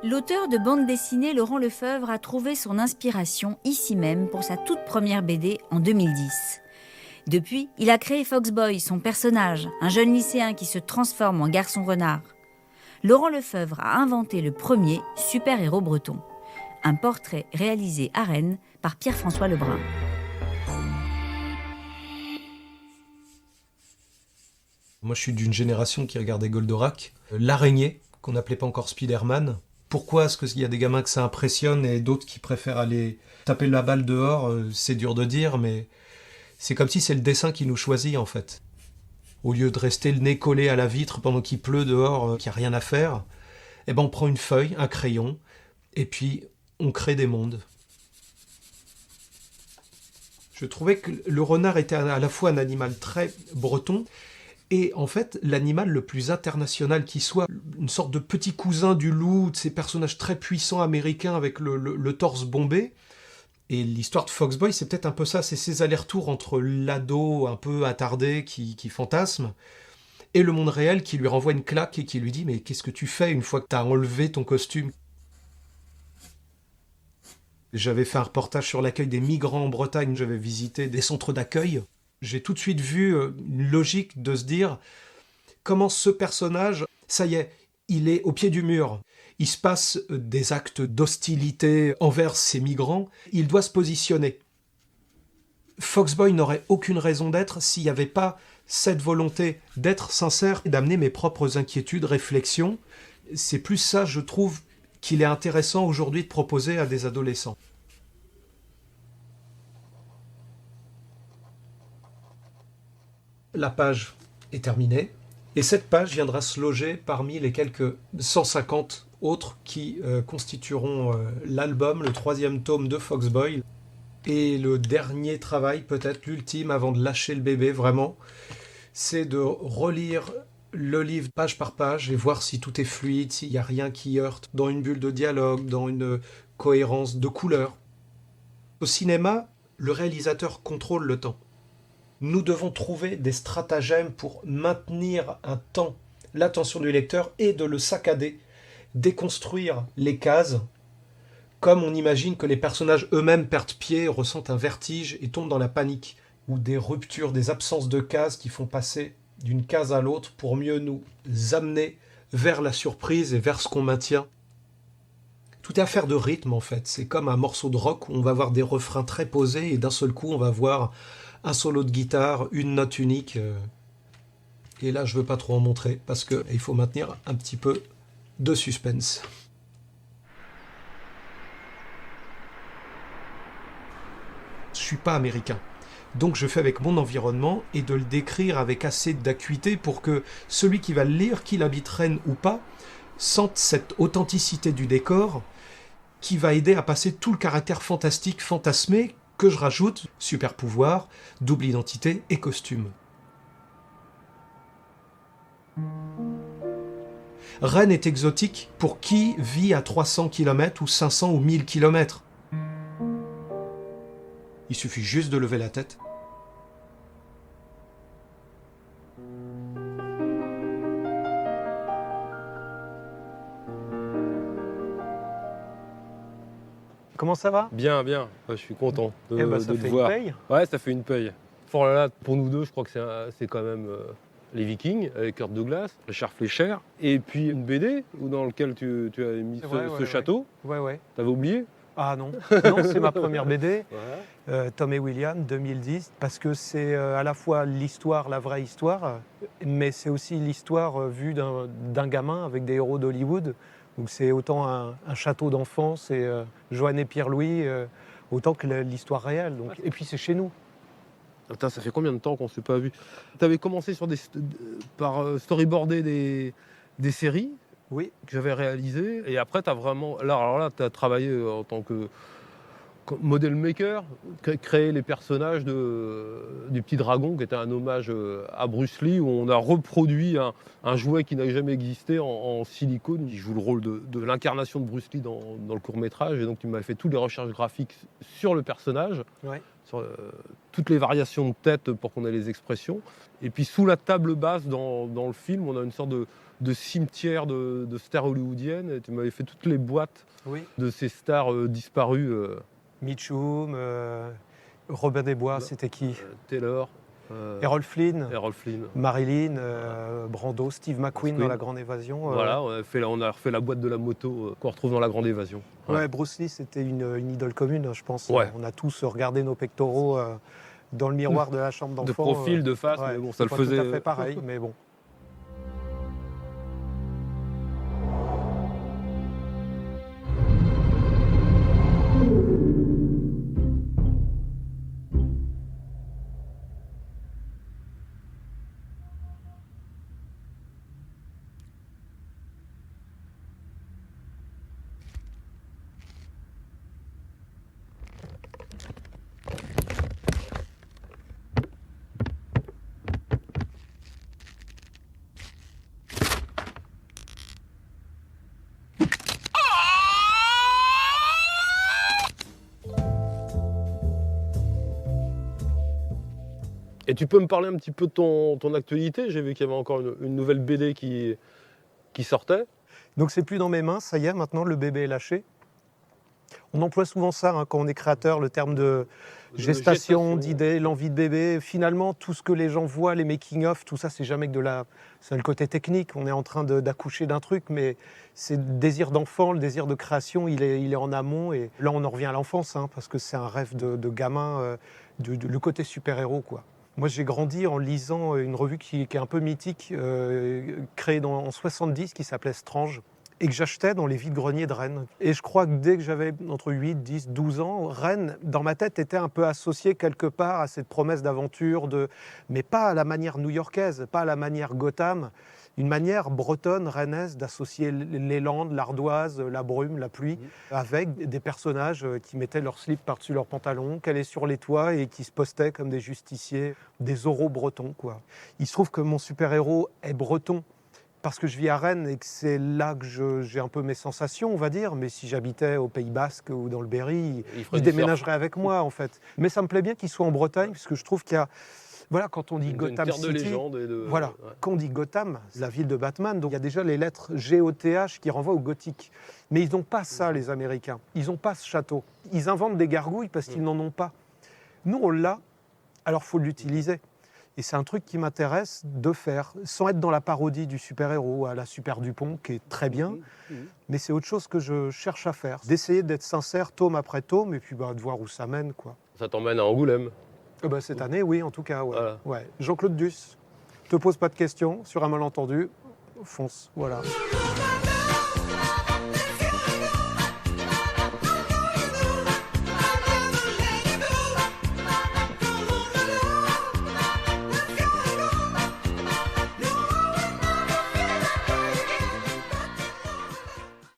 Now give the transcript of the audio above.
L'auteur de bande dessinée Laurent Lefebvre a trouvé son inspiration ici même pour sa toute première BD en 2010. Depuis, il a créé Foxboy, son personnage, un jeune lycéen qui se transforme en garçon renard. Laurent Lefebvre a inventé le premier super-héros breton. Un portrait réalisé à Rennes par Pierre-François Lebrun. Moi, je suis d'une génération qui regardait Goldorak. L'araignée, qu'on n'appelait pas encore Spider-Man. Pourquoi est-ce qu'il y a des gamins que ça impressionne et d'autres qui préfèrent aller taper la balle dehors? C'est dur de dire, mais c'est comme si c'est le dessin qui nous choisit, en fait. Au lieu de rester le nez collé à la vitre pendant qu'il pleut dehors, qu'il n'y a rien à faire, eh ben on prend une feuille, un crayon, et puis on crée des mondes. Je trouvais que le renard était à la fois un animal très breton, et en fait, l'animal le plus international qui soit, une sorte de petit cousin du loup, de ces personnages très puissants américains avec le torse bombé. Et l'histoire de Foxboy, c'est peut-être un peu ça, c'est ces allers-retours entre l'ado un peu attardé qui fantasme, et le monde réel qui lui renvoie une claque et qui lui dit « Mais qu'est-ce que tu fais une fois que tu as enlevé ton costume ?» J'avais fait un reportage sur l'accueil des migrants en Bretagne, j'avais visité des centres d'accueil. J'ai tout de suite vu une logique de se dire comment ce personnage, ça y est, il est au pied du mur. Il se passe des actes d'hostilité envers ces migrants. Il doit se positionner. Foxboy n'aurait aucune raison d'être s'il n'y avait pas cette volonté d'être sincère et d'amener mes propres inquiétudes, réflexions. C'est plus ça, je trouve, qu'il est intéressant aujourd'hui de proposer à des adolescents. La page est terminée, et cette page viendra se loger parmi les quelques 150 autres qui constitueront l'album, le 3e tome de Foxboy, et le dernier travail, peut-être l'ultime, avant de lâcher le bébé, vraiment, c'est de relire le livre page par page et voir si tout est fluide, s'il n'y a rien qui heurte, dans une bulle de dialogue, dans une cohérence de couleurs. Au cinéma, le réalisateur contrôle le temps. Nous devons trouver des stratagèmes pour maintenir un temps l'attention du lecteur et de le saccader, déconstruire les cases, comme on imagine que les personnages eux-mêmes perdent pied, ressentent un vertige et tombent dans la panique, ou des ruptures, des absences de cases qui font passer d'une case à l'autre pour mieux nous amener vers la surprise et vers ce qu'on maintient. Tout est affaire de rythme en fait, c'est comme un morceau de rock où on va avoir des refrains très posés et d'un seul coup on va voir un solo de guitare, une note unique. Et là, je veux pas trop en montrer parce qu'il faut maintenir un petit peu de suspense. Je suis pas américain. Donc je fais avec mon environnement et de le décrire avec assez d'acuité pour que celui qui va le lire, qu'il habite Rennes ou pas, sente cette authenticité du décor qui va aider à passer tout le caractère fantastique, fantasmé, que je rajoute, super pouvoir, double identité et costume. Rennes est exotique pour qui vit à 300 km ou 500 ou 1000 km. Il suffit juste de lever la tête. Comment ça va? Bien, bien. Ouais, je suis content de ça te fait voir. une paye. Ouais, ça fait une paye. Pour, là, pour nous deux, je crois que c'est quand même les Vikings avec Kurt Douglas, Richard Fleischer, et puis une BD dans laquelle tu as mis ce château. Ouais. T'avais oublié? Ah non, non, c'est ma première BD, Ouais. Tom et William, 2010, parce que c'est à la fois l'histoire, la vraie histoire, mais c'est aussi l'histoire vue d'un gamin avec des héros d'Hollywood. Donc c'est autant un château d'enfance et Joanne et Pierre-Louis, autant que l'histoire réelle. Donc. Et puis c'est chez nous. Attends, ça fait combien de temps qu'on ne s'est pas vu? T'avais commencé par storyboarder des séries. Oui. Que j'avais réalisées. Et après, tu as vraiment. Alors là, tu as travaillé en tant Model Maker, créer les personnages du Petit Dragon, qui était un hommage à Bruce Lee, où on a reproduit un jouet qui n'a jamais existé en silicone. Il joue le rôle de l'incarnation de Bruce Lee dans le court-métrage, et donc tu m'as fait toutes les recherches graphiques sur le personnage, sur toutes les variations de tête pour qu'on ait les expressions. Et puis sous la table basse dans le film, on a une sorte de cimetière de stars hollywoodiennes, et tu m'avais fait toutes les boîtes de ces stars disparues. Mitchum, Robin des Bois, c'était qui Taylor. Errol Flynn, Marilyn, Brando, Steve McQueen dans La Grande Évasion. Voilà, on a refait la boîte de la moto qu'on retrouve dans La Grande Évasion. Ouais, Bruce Lee, c'était une idole commune, je pense. Ouais. On a tous regardé nos pectoraux dans le miroir de la chambre d'enfant. De profil, de face, mais bon, ça le faisait. Tout à fait pareil, mais bon. Et tu peux me parler un petit peu de ton actualité? J'ai vu qu'il y avait encore une nouvelle BD qui sortait. Donc c'est plus dans mes mains, ça y est, maintenant le bébé est lâché. On emploie souvent ça quand on est créateur, le terme de gestation, d'idée, l'envie de bébé. Finalement, tout ce que les gens voient, les making-of, tout ça, c'est jamais que c'est le côté technique. On est en train d'accoucher d'un truc, mais c'est le désir d'enfant, le désir de création, il est en amont. Et là, on en revient à l'enfance, parce que c'est un rêve de gamin, le côté super-héros, quoi. Moi, j'ai grandi en lisant une revue qui est un peu mythique, créée en 70, qui s'appelait Strange, et que j'achetais dans les vides-greniers de Rennes. Et je crois que dès que j'avais entre 8, 10, 12 ans, Rennes, dans ma tête, était un peu associée quelque part à cette promesse d'aventure, mais pas à la manière new-yorkaise, pas à la manière Gotham, une manière bretonne, rennaise, d'associer les Landes, l'Ardoise, la brume, la pluie, avec des personnages qui mettaient leur slip par-dessus leurs pantalons, qui allaient sur les toits et qui se postaient comme des justiciers, des oraux bretons, quoi. Il se trouve que mon super-héros est breton, parce que je vis à Rennes et que c'est là que j'ai un peu mes sensations, on va dire. Mais si j'habitais au Pays Basque ou dans le Berry, il déménagerait avec moi, en fait. Mais ça me plaît bien qu'il soit en Bretagne, parce que je trouve qu'il y a... Voilà, quand on dit Gotham City, de légende voilà, quand on dit Gotham, la ville de Batman, donc il y a déjà les lettres G-O-T-H qui renvoient au gothique. Mais ils n'ont pas ça, les Américains. Ils n'ont pas ce château. Ils inventent des gargouilles parce qu'ils n'en ont pas. Nous, on l'a, alors il faut l'utiliser. Et c'est un truc qui m'intéresse de faire, sans être dans la parodie du super-héros à la Super Dupont, qui est très bien, mais c'est autre chose que je cherche à faire. D'essayer d'être sincère tome après tome, et puis de voir où ça mène, quoi. Ça t'emmène à Angoulême? Cette année, oui, en tout cas. Ouais. Voilà. Ouais. Jean-Claude Duss, te pose pas de questions sur un malentendu, fonce, voilà.